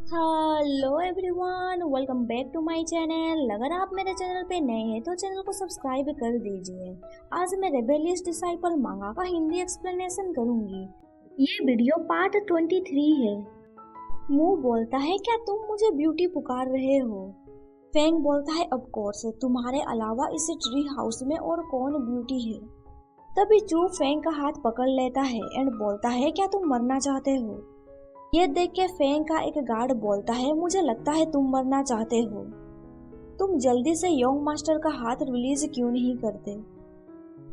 Hello everyone, welcome back to my channel. अगर आप मेरे चैनल पे नए हैं तो चैनल को सब्सक्राइब कर दीजिए। आज मैं रेबेलियस डिसाइपल मांगा का हिंदी एक्सप्लेनेशन करूंगी। ये वीडियो पार्ट 23 है। मू बोलता है, क्या तुम मुझे ब्यूटी पुकार रहे हो? फेंग बोलता है, ऑफ कोर्स, तुम्हारे अलावा इस ट्री हाउस में और कौन ब्यूटी है? तभी चू फेंग का हाथ पकड़ लेता है एंड बोलता है, क्या तुम मरना चाहते हो? ये देख के फेंग का एक गार्ड बोलता है, मुझे लगता है तुम मरना चाहते हो। तुम जल्दी से योंग मास्टर का हाथ रिलीज क्यों नहीं करते?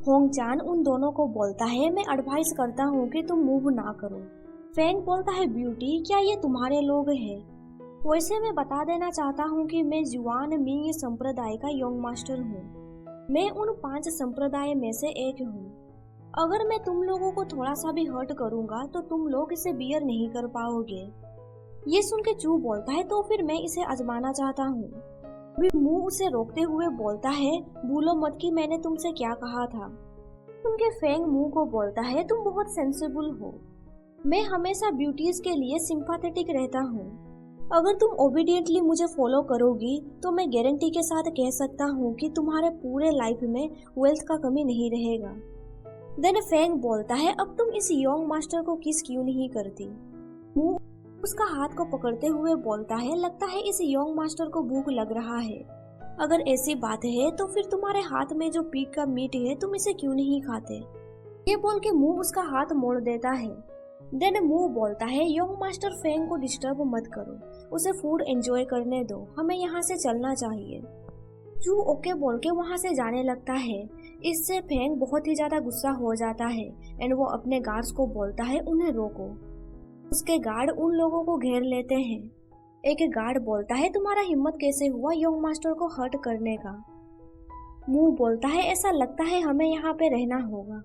होंग चान उन दोनों को बोलता है, मैं एडवाइस करता हूँ कि तुम मूव ना करो। फेंग बोलता है, ब्यूटी, क्या ये तुम्हारे लोग हैं? वैसे मैं बता देना चाहता हूँ कि मैं जुआन मिंग संप्रदाय का योंग मास्टर हूँ। मैं उन 5 संप्रदाय में से एक हूँ। अगर मैं तुम लोगों को थोड़ा सा भी हर्ट करूंगा तो तुम लोग इसे बियर नहीं कर पाओगे। ये सुन के चू बोलता है, तो फिर मैं इसे आजमाना चाहता हूँ। भी मुंह उसे रोकते हुए बोलता है, भूलो मत कि मैंने तुमसे क्या कहा था। उनके फेंग मुंह को बोलता है, तुम बहुत सेंसिबल हो। मैं हमेशा ब्यूटीज के लिए सिंपैथेटिक रहता हूँ। अगर तुम ओबीडियंटली मुझे फॉलो करोगी तो मैं गारंटी के साथ कह सकता हूँ कि तुम्हारे पूरे लाइफ में वेल्थ का कमी नहीं रहेगा। देन फेंग बोलता है, अब तुम इस योंग मास्टर को किस क्यों नहीं करती? मू उसका हाथ को पकड़ते हुए बोलता है, लगता है इस योंग मास्टर को भूख लग रहा है। अगर ऐसी बात है तो फिर तुम्हारे हाथ में जो पीक का मीट है तुम इसे क्यों नहीं खाते? ये बोल के मुंह उसका हाथ मोड़ देता है। देन मुंह बोलता है, योंग मास्टर फेंग को डिस्टर्ब मत करो, उसे फूड एंजॉय करने दो, हमें यहाँ से चलना चाहिए। चू ओके बोल के वहाँ से जाने लगता है। इससे फेंग बहुत ही ज्यादा गुस्सा हो जाता है एंड वो अपने गार्ड्स को बोलता है, उन्हें रोको। उसके गार्ड उन लोगों को घेर लेते हैं। एक गार्ड बोलता है, तुम्हारा हिम्मत कैसे हुआ योंग मास्टर को हर्ट करने का? मुंह बोलता है, ऐसा लगता है हमें यहाँ पे रहना होगा।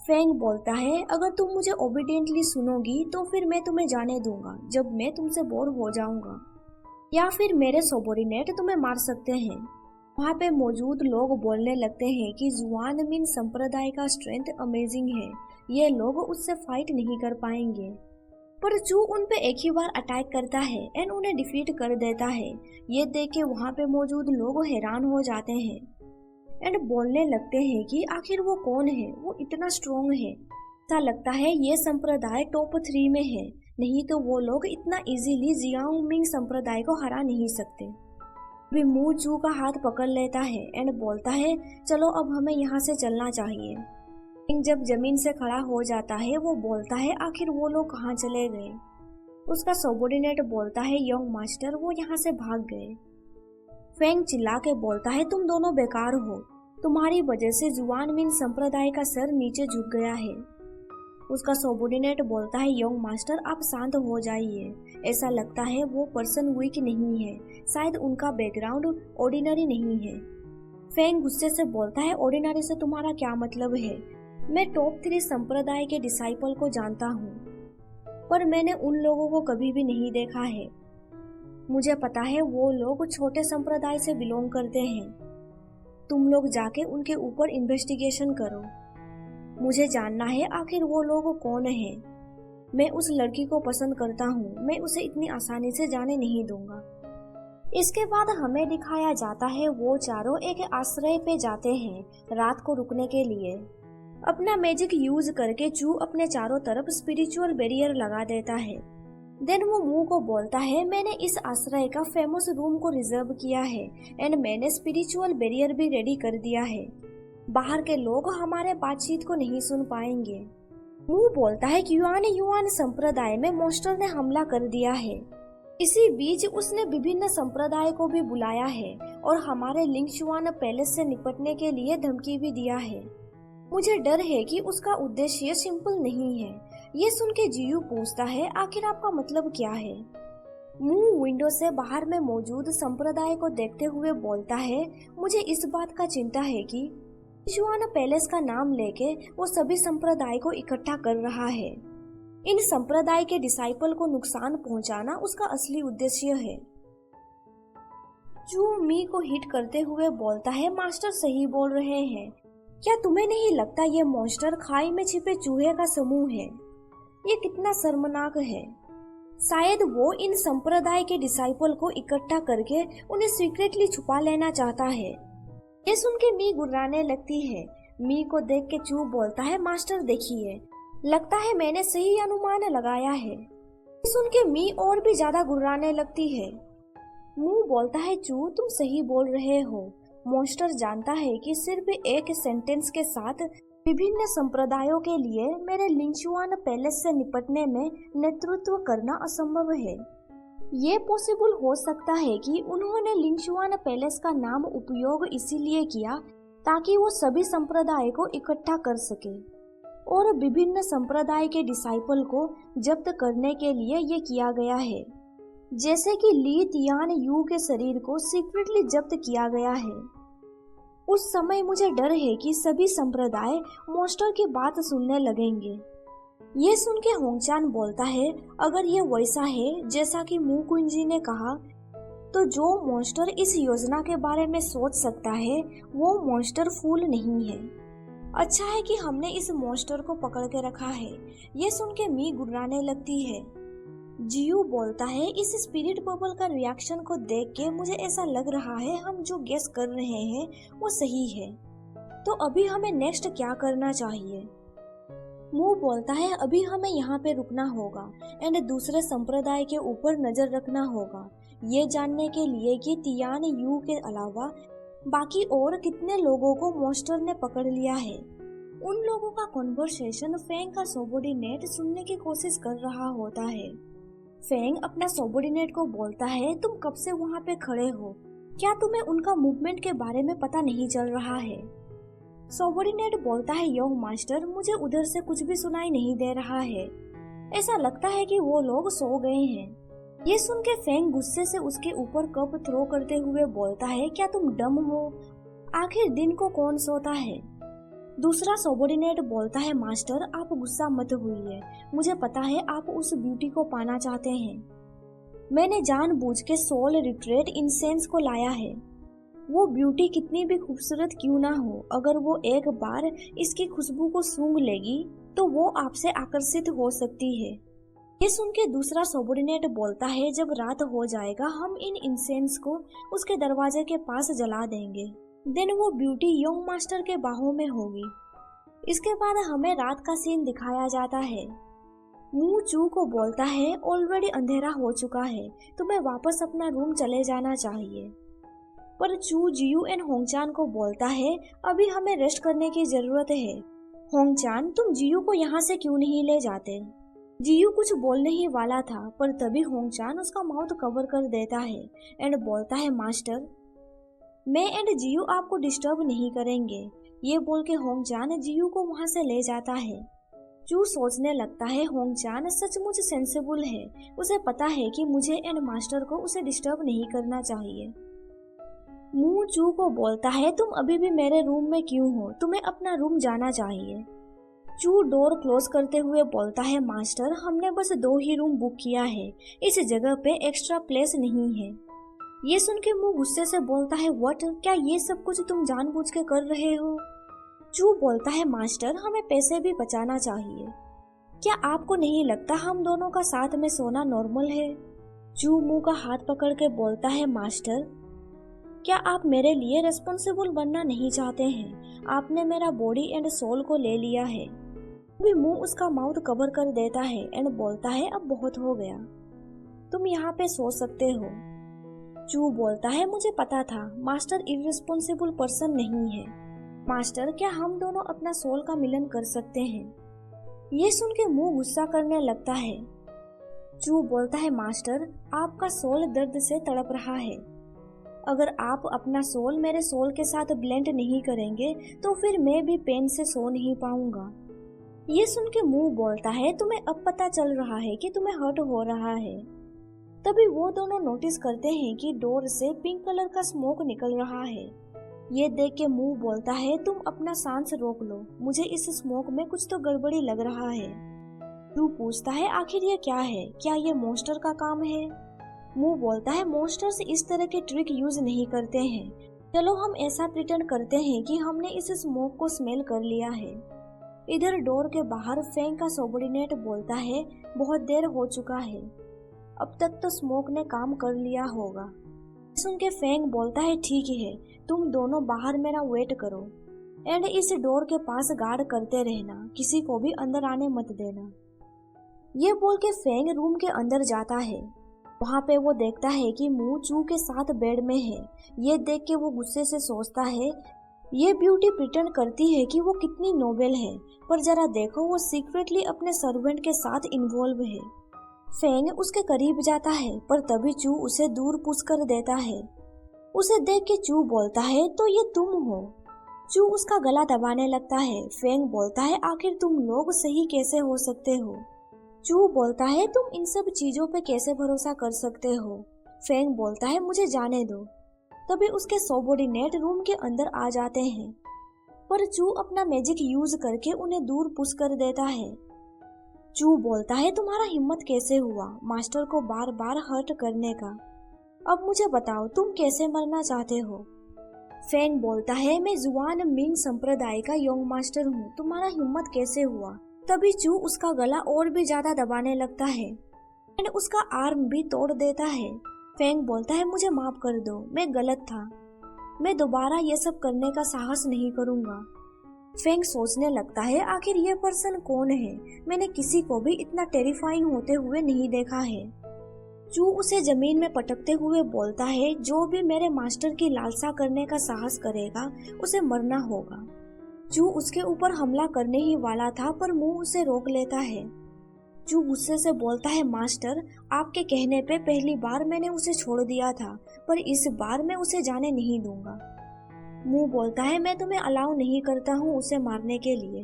फेंग बोलता है, अगर तुम मुझे ओबीडियंटली सुनोगी तो फिर मैं तुम्हें जाने दूंगा जब मैं तुमसे बोर हो जाऊंगा, या फिर मेरे सबॉर्डिनेट तुम्हें मार सकते हैं। वहाँ पे मौजूद लोग बोलने लगते हैं कि जुआन मिन संप्रदाय का स्ट्रेंथ अमेजिंग है, ये लोग उससे फाइट नहीं कर पाएंगे। पर चू उन पे एक ही बार अटैक करता है एंड उन्हें डिफीट कर देता है। ये देख के वहाँ पे मौजूद लोग हैरान हो जाते हैं एंड बोलने लगते हैं कि आखिर वो कौन है, वो इतना स्ट्रॉन्ग है। ऐसा लगता है ये संप्रदाय टॉप 3 में है, नहीं तो वो लोग इतना इजीली जियांग मिंग संप्रदाय को हरा नहीं सकते। भी मू चू का हाथ पकड़ लेता है एंड बोलता है, चलो अब हमें यहाँ से चलना चाहिए। जब जमीन से खड़ा हो जाता है वो बोलता है, आखिर वो लोग कहाँ चले गए? उसका सबॉर्डिनेट बोलता है, योंग मास्टर वो यहाँ से भाग गए। फेंग चिल्ला के बोलता है, तुम दोनों बेकार हो, तुम्हारी वजह से जुआन मिन संप्रदाय का सर नीचे झुक गया है। उसका सबॉर्डिनेट बोलता है, योंग मास्टर आप शांत हो जाइए, ऐसा लगता है वो पर्सन वीक नहीं है, शायद उनका बैकग्राउंड ऑर्डिनरी नहीं है। फेंग गुस्से से बोलता है, ऑर्डिनरी से तुम्हारा क्या मतलब है? मैं टॉप 3 संप्रदाय के डिसाइपल को जानता हूँ, पर मैंने उन लोगों को कभी भी नहीं देखा है। मुझे पता है वो लोग छोटे संप्रदाय से बिलोंग करते हैं। तुम लोग जाके उनके ऊपर इन्वेस्टिगेशन करो। मुझे जानना है आखिर वो लोग कौन है। मैं उस लड़की को पसंद करता हूँ, मैं उसे इतनी आसानी से जाने नहीं दूंगा। इसके बाद हमें दिखाया जाता है वो चारों एक आश्रय पे जाते हैं रात को रुकने के लिए। अपना मैजिक यूज करके चू अपने चारों तरफ स्पिरिचुअल बैरियर लगा देता है। देन वो मुंह को बोलता है, मैंने इस आश्रय का फेमस रूम को रिजर्व किया है एंड मैंने स्पिरिचुअल बैरियर भी रेडी कर दिया है। बाहर के लोग हमारे बातचीत को नहीं सुन पाएंगे। मुंह बोलता है कि युआन संप्रदाय में मॉन्स्टर ने हमला कर दिया है। इसी बीच उसने विभिन्न संप्रदाय को भी बुलाया है और हमारे लिंगचुआन पैलेस से निपटने के लिए धमकी भी दिया है। मुझे डर है कि उसका उद्देश्य सिंपल नहीं है। ये सुन के जियू पूछता है, आखिर आपका मतलब क्या है? मुंह विंडो से बाहर में मौजूद संप्रदाय को देखते हुए बोलता है, मुझे इस बात का चिंता है कि जुआन पैलेस का नाम लेके वो सभी संप्रदाय को इकट्ठा कर रहा है। इन संप्रदाय के डिसाइपल को नुकसान पहुंचाना उसका असली उद्देश्य है। चू मी को हिट करते हुए बोलता है, मास्टर सही बोल रहे हैं। क्या तुम्हें नहीं लगता ये मॉन्स्टर खाई में छिपे चूहे का समूह है? ये कितना शर्मनाक है। शायद वो इन संप्रदाय के डिसाइपल को इकट्ठा करके उन्हें सीक्रेटली छुपा लेना चाहता है। ये सुन के मी गुर्राने लगती है। मी को देख के चू बोलता है, मास्टर देखिए, लगता है मैंने सही अनुमान लगाया है। ये सुन के मी और भी ज्यादा गुर्राने लगती है। मू बोलता है, चू तुम सही बोल रहे हो। मॉन्स्टर जानता है कि सिर्फ एक सेंटेंस के साथ विभिन्न संप्रदायों के लिए मेरे लिंगचुआन पैलेस से निपटने में नेतृत्व करना असंभव है। ये पॉसिबल हो सकता है कि उन्होंने लिंगचुआन पैलेस का नाम उपयोग इसीलिए किया ताकि वो सभी संप्रदाय को इकट्ठा कर सके और विभिन्न संप्रदाय के डिसाइपल को जब्त करने के लिए ये किया गया है, जैसे कि ली तियान यू के शरीर को सीक्रेटली जब्त किया गया है। उस समय मुझे डर है कि सभी संप्रदाय मॉन्स्टर की बात सुनने लगेंगे। ये सुन के होंगचान बोलता है, अगर ये वैसा है जैसा कि मू कुंजी ने कहा, तो जो मॉन्स्टर इस योजना के बारे में सोच सकता है वो मॉन्स्टर फूल नहीं है। अच्छा है कि हमने इस मॉन्स्टर को पकड़ के रखा है। ये सुन के मी गुर्राने लगती है। जियू बोलता है, इस स्पिरिट बबल का रिएक्शन को देख के मुझे ऐसा लग रहा है हम जो गेस कर रहे हैं वो सही है। तो अभी हमें नेक्स्ट क्या करना चाहिए? मू बोलता है, अभी हमें यहाँ पे रुकना होगा एंड दूसरे संप्रदाय के ऊपर नजर रखना होगा, ये जानने के लिए कि तियान यू के अलावा बाकी और कितने लोगों को मॉन्स्टर ने पकड़ लिया है। उन लोगों का कॉन्वर्सेशन फेंग का सबॉर्डिनेट सुनने की कोशिश कर रहा होता है। फेंग अपना सबॉर्डिनेट को बोलता है, तुम कब से वहाँ पे खड़े हो, क्या तुम्हें उनका मूवमेंट के बारे में पता नहीं चल रहा है? सबॉर्डिनेट बोलता है, यो मास्टर, मुझे उधर से कुछ भी सुनाई नहीं दे रहा है, ऐसा लगता है कि वो लोग सो गए हैं। ये सुन के फेंग गुस्से से उसके ऊपर कप थ्रो करते हुए बोलता है, क्या तुम डम हो, आखिर दिन को कौन सोता है? दूसरा सबॉर्डिनेट बोलता है, मास्टर आप गुस्सा मत होइए, मुझे पता है आप उस ब्यूटी को पाना चाहते हैं। मैंने जानबूझ के सोल रिट्रेट इंसेंस को लाया है। वो ब्यूटी कितनी भी खूबसूरत क्यों ना हो, अगर वो एक बार इसकी खुशबू को सूंघ लेगी तो वो आपसे आकर्षित हो सकती है। ये सुन के दूसरा सबॉर्डिनेट बोलता है, जब रात हो जाएगा हम इन इंसेंस को उसके दरवाजे के पास जला देंगे, देन वो ब्यूटी यंग मास्टर के बाहों में होगी। इसके बाद हमें रात का सीन दिखाया जाता है। मू चू को बोलता है, ऑलरेडी अंधेरा हो चुका है, तुम्हें वापस अपना रूम चले जाना चाहिए। पर चू जियू एंड होंगचान को बोलता है, अभी हमें रेस्ट करने की जरूरत है। होंगचान, तुम जियू को यहाँ से क्यों नहीं ले जाते? जियू कुछ बोलने ही वाला था, पर तभी होंगचान उसका माउथ कवर कर देता है एंड बोलता है, मास्टर मैं एंड जियू आपको डिस्टर्ब नहीं करेंगे। ये बोल के होंगचान जियू को वहाँ से ले जाता है। चू सोचने लगता है, होंगचान सचमुच सेंसिबल है, उसे पता है कि मुझे एंड मास्टर को उसे डिस्टर्ब नहीं करना चाहिए। मू चू को बोलता है, तुम अभी भी मेरे रूम में क्यों हो, तुम्हें अपना रूम जाना चाहिए। चू डोर क्लोज करते हुए बोलता है, मास्टर हमने बस 2 ही रूम बुक किया है, इस जगह पे एक्स्ट्रा प्लेस नहीं है। ये सुन के मुंह गुस्से से बोलता है, व्हाट, क्या ये सब कुछ तुम जानबूझ के कर रहे हो? चू बोलता है, मास्टर हमें पैसे भी बचाना चाहिए, क्या आपको नहीं लगता हम दोनों का साथ में सोना नॉर्मल है? चू मुंह का हाथ पकड़ के बोलता है, मास्टर क्या आप मेरे लिए रिस्पॉन्सिबल बनना नहीं चाहते हैं? आपने मेरा बॉडी एंड सोल को ले लिया है। भी मुंह उसका माउथ कवर कर देता है एंड बोलता है, अब बहुत हो गया, तुम यहाँ पे सो सकते हो। चू बोलता है, मुझे पता था मास्टर इररिस्पॉन्सिबल पर्सन नहीं है। मास्टर क्या हम दोनों अपना सोल का मिलन कर सकते हैं? ये सुन के मुंह गुस्सा करने लगता है। चू बोलता है, मास्टर आपका सोल दर्द से तड़प रहा है, अगर आप अपना सोल मेरे सोल के साथ ब्लेंड नहीं करेंगे तो फिर मैं भी पेन से सो नहीं पाऊंगा। ये सुन के मुंह बोलता है, तुम्हें अब पता चल रहा है कि तुम्हें हर्ट हो रहा है। तभी वो दोनों नोटिस करते हैं कि डोर से पिंक कलर का स्मोक निकल रहा है। ये देख के मुंह बोलता है, तुम अपना सांस रोक लो, मुझे इस स्मोक में कुछ तो गड़बड़ी लग रहा है। चू पूछता है, आखिर ये क्या है, क्या ये मॉन्स्टर का काम है? मुंह बोलता है, मॉन्स्टर्स इस तरह के ट्रिक यूज नहीं करते हैं, चलो हम ऐसा प्रिटेंड करते हैं कि हमने इस स्मोक को स्मेल कर लिया है। इधर डोर के बाहर फेंग का सबॉर्डिनेट बोलता है, बहुत देर हो चुका है, अब तक तो स्मोक ने काम कर लिया होगा। सुन के फेंग बोलता है ठीक है, तुम दोनों बाहर मेरा वेट करो एंड इस डोर के पास गार्ड करते रहना, किसी को भी अंदर आने मत देना। ये बोल के फेंग रूम के अंदर जाता है। वहाँ पे वो देखता है कि मू चू के साथ बेड में है। ये देख के वो गुस्से से सोचता है ये ब्यूटी प्रिटेंड करती है कि वो कितनी नोबेल है, पर जरा देखो वो सीक्रेटली अपने सर्वेंट के साथ इन्वॉल्व है। फेंग उसके करीब जाता है पर तभी चू उसे दूर पुश कर देता है। उसे देख के चू बोलता है तो ये तुम हो। चू उसका गला दबाने लगता है। फेंग बोलता है आखिर तुम लोग सही कैसे हो सकते हो। चू बोलता है तुम इन सब चीजों पे कैसे भरोसा कर सकते हो। फेंग बोलता है मुझे जाने दो। तभी उसके सबऑर्डिनेट रूम के अंदर आ जाते हैं, पर चू अपना मैजिक यूज करके उन्हें दूर पुश कर देता है। चू बोलता है तुम्हारा हिम्मत कैसे हुआ मास्टर को बार बार हर्ट करने का। अब मुझे बताओ तुम कैसे मरना चाहते हो। फेंग बोलता है मैं जुआन मिंग संप्रदाय का यंग मास्टर हूँ, तुम्हारा हिम्मत कैसे हुआ। तभी चू उसका गला और भी ज्यादा दबाने लगता है एंड उसका आर्म भी तोड़ देता है। फेंग बोलता है मुझे माफ कर दो, मैं गलत था, मैं दोबारा ये सब करने का साहस नहीं करूंगा। फेंग सोचने लगता है आखिर ये पर्सन कौन है, मैंने किसी को भी इतना टेरिफाइंग होते हुए नहीं देखा है। चू उसे जमीन में पटकते हुए बोलता है जो भी मेरे मास्टर की लालसा करने का साहस करेगा उसे मरना होगा। चू उसके ऊपर हमला करने ही वाला था पर मुंह उसे रोक लेता है। चू गुस्से से बोलता है मास्टर आपके कहने पे पहली बार मैंने उसे छोड़ दिया था, पर इस बार मैं उसे जाने नहीं दूंगा। मुंह बोलता है मैं तुम्हें अलाउ नहीं करता हूँ उसे मारने के लिए।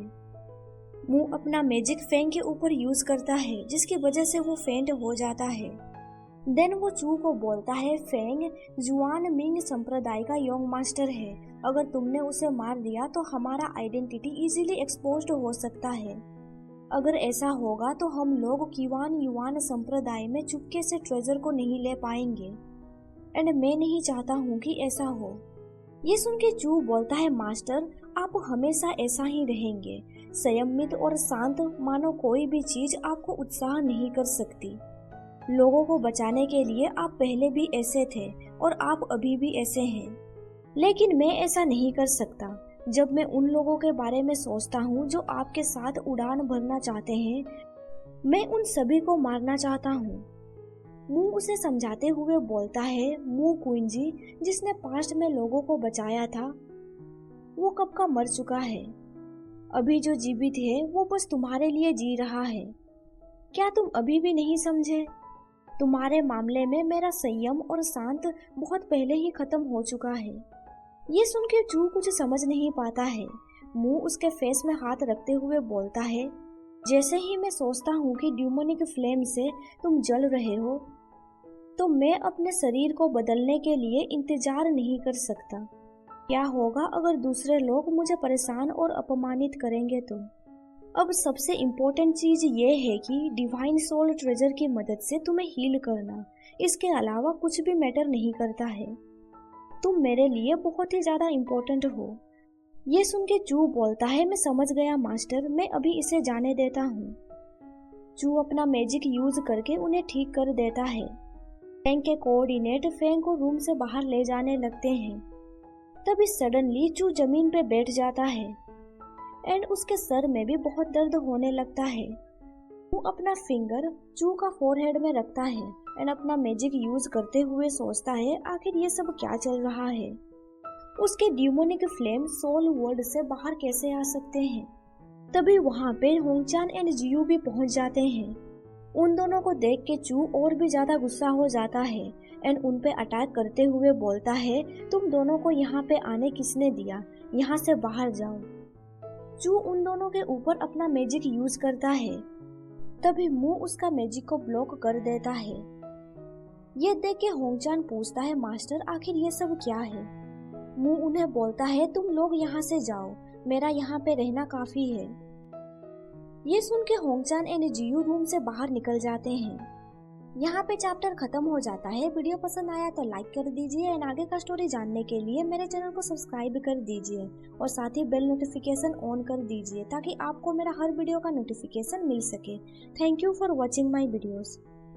मुंह अपना मैजिक फेंग के ऊपर यूज करता है जिसकी वजह से वो फेंट हो जाता है। देन वो चू को बोलता है फेंग जुआन मिंग संप्रदाय का यंग मास्टर है, अगर तुमने उसे मार दिया तो हमारा आइडेंटिटी इजीली एक्सपोज्ड हो सकता है। अगर ऐसा होगा तो हम लोग किवान युआन संप्रदाय में चुपके से ट्रेजर को नहीं ले पाएंगे एंड मैं नहीं चाहता हूँ कि ऐसा हो। ये सुन के चू बोलता है मास्टर आप हमेशा ऐसा ही रहेंगे, संयमित और शांत, मानो कोई भी चीज आपको उत्साह नहीं कर सकती। लोगों को बचाने के लिए आप पहले भी ऐसे थे और आप अभी भी ऐसे हैं, लेकिन मैं ऐसा नहीं कर सकता। जब मैं उन लोगों के बारे में सोचता हूँ जो आपके साथ उड़ान भरना चाहते हैं, मैं उन सभी को मारना चाहता हूँ। मुंह उसे समझाते हुए बोलता है मुंह कुंजी जिसने पास्ट में लोगों को बचाया था वो कब का मर चुका है, अभी जो जीवित है वो बस तुम्हारे लिए जी रहा है। क्या तुम अभी भी नहीं समझे? तुम्हारे मामले में मेरा संयम और शांत बहुत पहले ही खत्म हो चुका है। ये सुन के चू कुछ समझ नहीं पाता है। मुंह उसके फेस में हाथ रखते हुए बोलता है जैसे ही मैं सोचता हूँ कि ड्यूमोनिक फ्लेम से तुम जल रहे हो तो मैं अपने शरीर को बदलने के लिए इंतजार नहीं कर सकता। क्या होगा अगर दूसरे लोग मुझे परेशान और अपमानित करेंगे तो? अब सबसे इम्पोर्टेंट चीज ये है कि डिवाइन सोल ट्रेजर की मदद से तुम्हें हील करना, इसके अलावा कुछ भी मैटर नहीं करता है। तुम मेरे लिए बहुत ही ज्यादा इम्पोर्टेंट हो। ये सुन के चू बोलता है मैं समझ गया मास्टर, मैं अभी इसे जाने देता हूँ। चू अपना मैजिक यूज करके उन्हें ठीक कर देता है। फेंग के कोऑर्डिनेट फेंग को रूम से बाहर ले जाने लगते हैं। तभी सडनली चू जमीन पे बैठ जाता है एंड उसके सर में भी बहुत दर्द होने लगता है। वो अपना फिंगर चू का फोरहेड में रखता है एंड अपना मैजिक यूज करते हुए सोचता है आखिर ये सब क्या चल रहा है। उसके ड्यूमोनिक फ्लेम सोल वर्ल्ड से बाहर कैसे आ सकते हैं? तभी वहाँ पे होंगचान एंड जियू भी पहुँच जाते हैं। उन दोनों को देख के चू और भी ज्यादा गुस्सा हो जाता है एंड उन पे अटैक करते हुए बोलता है तुम दोनों को यहाँ पे आने किसने दिया, यहाँ से बाहर जाओ। चू उन दोनों के ऊपर अपना मैजिक यूज करता है। तभी मुंह उसका मैजिक को ब्लॉक कर देता है। ये देख के होंगचान पूछता है मास्टर आखिर ये सब क्या है? मुंह उन्हें बोलता है तुम लोग यहाँ से जाओ, मेरा यहाँ पे रहना काफी है। ये सुन के होंगचान एंड जियू रूम से बाहर निकल जाते हैं। यहाँ पे चैप्टर खत्म हो जाता है। वीडियो पसंद आया तो लाइक कर दीजिए एंड आगे का स्टोरी जानने के लिए मेरे चैनल को सब्सक्राइब कर दीजिए और साथ ही बेल नोटिफिकेशन ऑन कर दीजिए ताकि आपको मेरा हर वीडियो का नोटिफिकेशन मिल सके। Thank you for watching my videos.